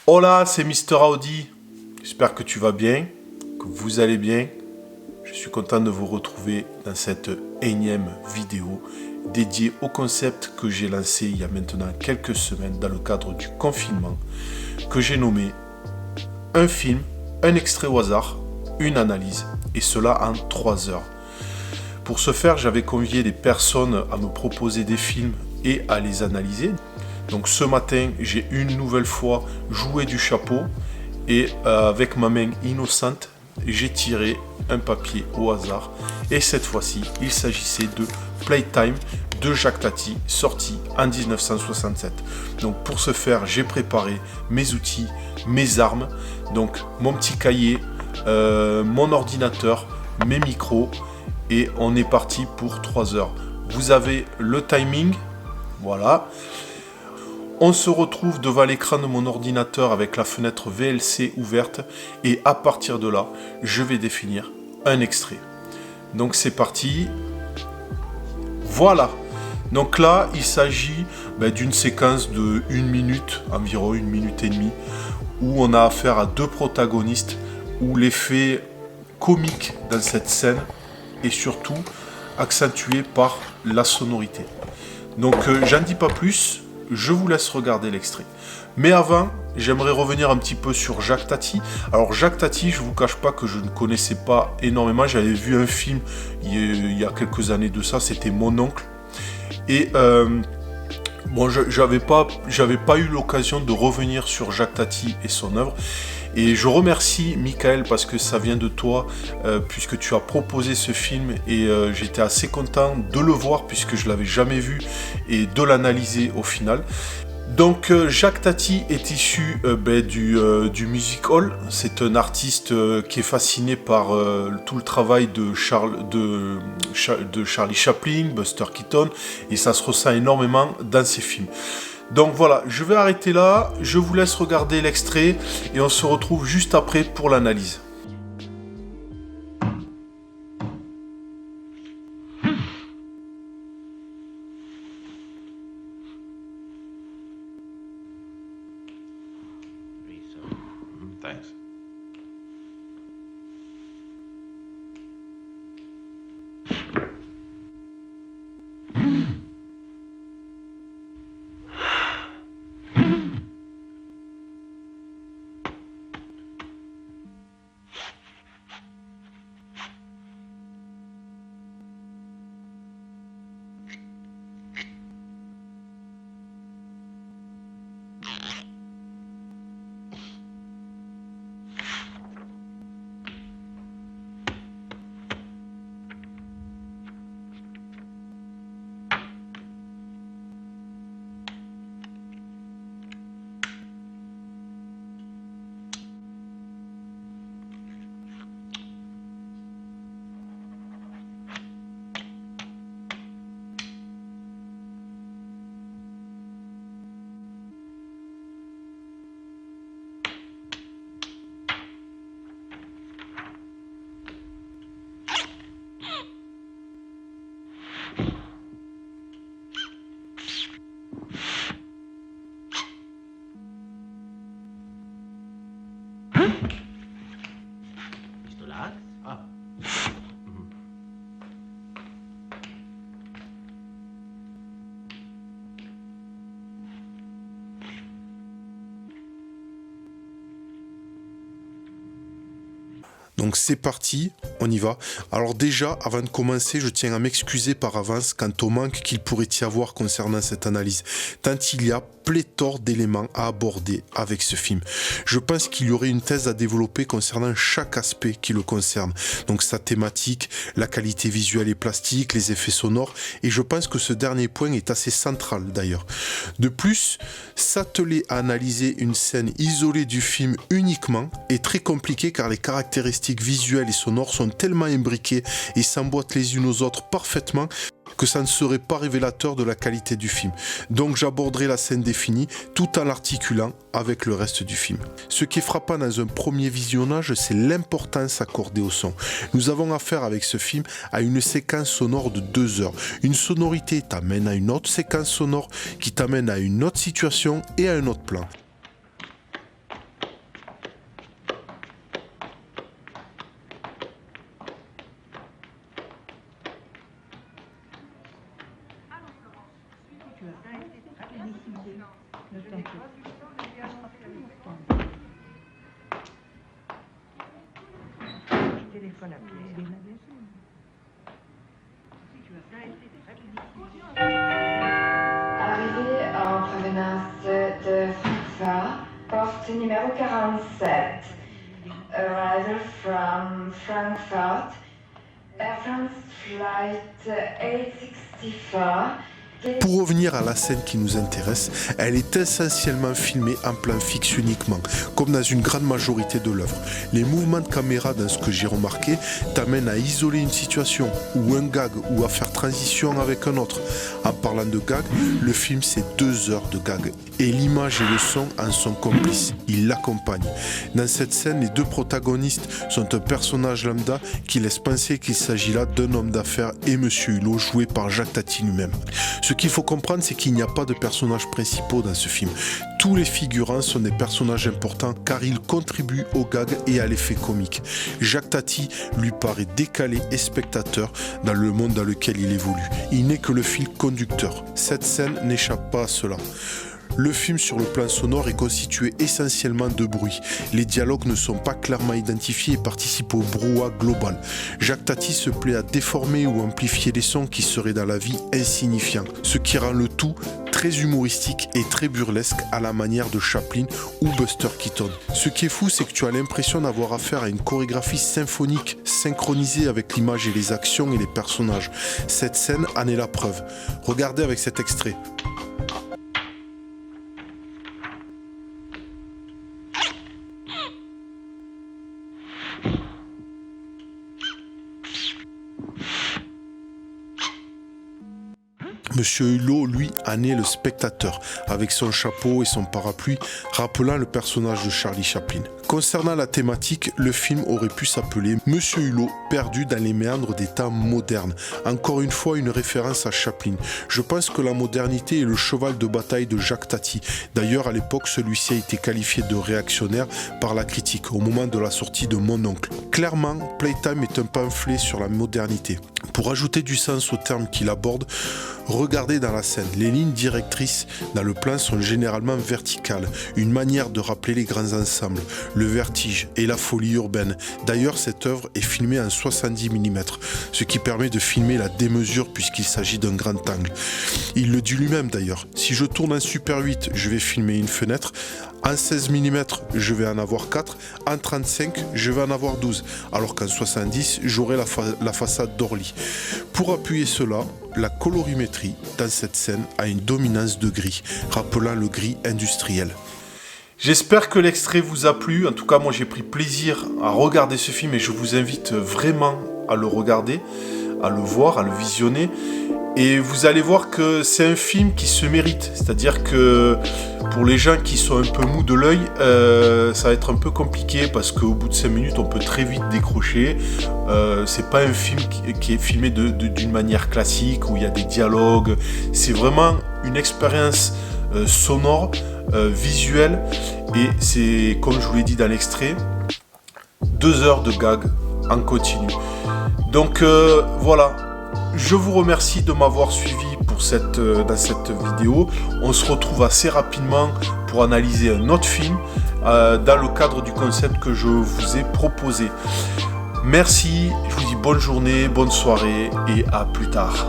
Hola, c'est Mister Audi. J'espère que tu vas bien, que vous allez bien. Je suis content de vous retrouver dans cette énième vidéo dédiée au concept que j'ai lancé il y a maintenant quelques semaines dans le cadre du confinement, que j'ai nommé un film, un extrait au hasard, une analyse, et cela en 3 heures. Pour ce faire, j'avais convié des personnes à me proposer des films et à les analyser. Donc ce matin, j'ai une nouvelle fois joué du chapeau et avec ma main innocente, j'ai tiré un papier au hasard. Et cette fois-ci, il s'agissait de Playtime de Jacques Tati, sorti en 1967. Donc pour ce faire, j'ai préparé mes outils, mes armes, donc mon petit cahier, mon ordinateur, mes micros, et on est parti pour 3 heures. Vous avez le timing, voilà. On se retrouve devant l'écran de mon ordinateur avec la fenêtre VLC ouverte et à partir de là, je vais définir un extrait. Donc c'est parti. Voilà. Donc là, il s'agit d'une séquence de 1 minute, environ 1 minute et demie, où on a affaire à 2 protagonistes, où l'effet comique dans cette scène est surtout accentué par la sonorité. Donc j'en dis pas plus. Je vous laisse regarder l'extrait. Mais avant, j'aimerais revenir un petit peu sur Jacques Tati. Alors Jacques Tati, je ne vous cache pas que je ne connaissais pas énormément. J'avais vu un film il y a quelques années de ça, c'était Mon Oncle. Et j'avais pas eu l'occasion de revenir sur Jacques Tati et son œuvre. Et je remercie Michael parce que ça vient de toi, puisque tu as proposé ce film et j'étais assez content de le voir puisque je ne l'avais jamais vu et de l'analyser au final. Donc Jacques Tati est issu du music hall. C'est un artiste qui est fasciné par tout le travail de Charlie Chaplin, Buster Keaton, et ça se ressent énormément dans ses films. Donc voilà, je vais arrêter là, je vous laisse regarder l'extrait et on se retrouve juste après pour l'analyse. Thanks. Bist du laut? Ah. Donc c'est parti, on y va. Alors déjà, avant de commencer, je tiens à m'excuser par avance quant au manque qu'il pourrait y avoir concernant cette analyse, tant il y a pléthore d'éléments à aborder avec ce film. Je pense qu'il y aurait une thèse à développer concernant chaque aspect qui le concerne. Donc sa thématique, la qualité visuelle et plastique, les effets sonores, et je pense que ce dernier point est assez central d'ailleurs. De plus, s'atteler à analyser une scène isolée du film uniquement est très compliqué car les caractéristiques visuelles et sonores sont tellement imbriquées et s'emboîtent les unes aux autres parfaitement que ça ne serait pas révélateur de la qualité du film. Donc j'aborderai la scène définie tout en l'articulant avec le reste du film. Ce qui est frappant dans un premier visionnage, c'est l'importance accordée au son. Nous avons affaire avec ce film à une séquence sonore de 2 heures. Une sonorité t'amène à une autre séquence sonore qui t'amène à une autre situation et à un autre plan. téléphone à Pierre. Arrivé en provenance de Francfort, porte numéro 47. Arrival from Frankfurt, Air France Flight 864. Pour revenir à la scène qui nous intéresse, elle est essentiellement filmée en plan fixe uniquement, comme dans une grande majorité de l'œuvre. Les mouvements de caméra, dans ce que j'ai remarqué, t'amènent à isoler une situation, ou un gag, ou à faire transition avec un autre. En parlant de gag, le film c'est 2 heures de gag, et l'image et le son en sont complices. Ils l'accompagnent. Dans cette scène, les 2 protagonistes sont un personnage lambda qui laisse penser qu'il s'agit là d'un homme d'affaires et Monsieur Hulot, joué par Jacques Tati lui-même. Ce qu'il faut comprendre, c'est qu'il n'y a pas de personnages principaux dans ce film. Tous les figurants sont des personnages importants car ils contribuent au gag et à l'effet comique. Jacques Tati lui paraît décalé et spectateur dans le monde dans lequel il évolue. Il n'est que le fil conducteur. Cette scène n'échappe pas à cela. Le film sur le plan sonore est constitué essentiellement de bruit. Les dialogues ne sont pas clairement identifiés et participent au brouhaha global. Jacques Tati se plaît à déformer ou amplifier les sons qui seraient dans la vie insignifiants, ce qui rend le tout très humoristique et très burlesque à la manière de Chaplin ou Buster Keaton. Ce qui est fou, c'est que tu as l'impression d'avoir affaire à une chorégraphie symphonique, synchronisée avec l'image et les actions et les personnages. Cette scène en est la preuve. Regardez avec cet extrait. Monsieur Hulot, lui, en est le spectateur, avec son chapeau et son parapluie, rappelant le personnage de Charlie Chaplin. Concernant la thématique, le film aurait pu s'appeler Monsieur Hulot, perdu dans les méandres des temps modernes. Encore une fois, une référence à Chaplin. Je pense que la modernité est le cheval de bataille de Jacques Tati. D'ailleurs, à l'époque, celui-ci a été qualifié de réactionnaire par la critique, au moment de la sortie de Mon Oncle. Clairement, Playtime est un pamphlet sur la modernité. Pour ajouter du sens au terme qu'il aborde, regardez dans la scène, les lignes directrices dans le plan sont généralement verticales, une manière de rappeler les grands ensembles, le vertige et la folie urbaine. D'ailleurs, cette œuvre est filmée en 70 mm, ce qui permet de filmer la démesure puisqu'il s'agit d'un grand angle. Il le dit lui-même d'ailleurs, si je tourne en Super 8, je vais filmer une fenêtre, en 16 mm, je vais en avoir 4, en 35, je vais en avoir 12, alors qu'en 70, j'aurai la façade d'Orly. Pour appuyer cela, la colorimétrie dans cette scène a une dominance de gris, rappelant le gris industriel. J'espère que l'extrait vous a plu. En tout cas, moi j'ai pris plaisir à regarder ce film et je vous invite vraiment à le regarder, à le voir, à le visionner. Et vous allez voir que c'est un film qui se mérite. C'est-à-dire que pour les gens qui sont un peu mous de l'œil, ça va être un peu compliqué parce qu'au bout de 5 minutes, on peut très vite décrocher. C'est pas un film qui est filmé d'une manière classique où il y a des dialogues. C'est vraiment une expérience sonore, visuelle. Et c'est, comme je vous l'ai dit dans l'extrait, 2 heures de gag en continu. Donc voilà. Je vous remercie de m'avoir suivi dans cette vidéo. On se retrouve assez rapidement pour analyser un autre film dans le cadre du concept que je vous ai proposé. Merci, je vous dis bonne journée, bonne soirée et à plus tard.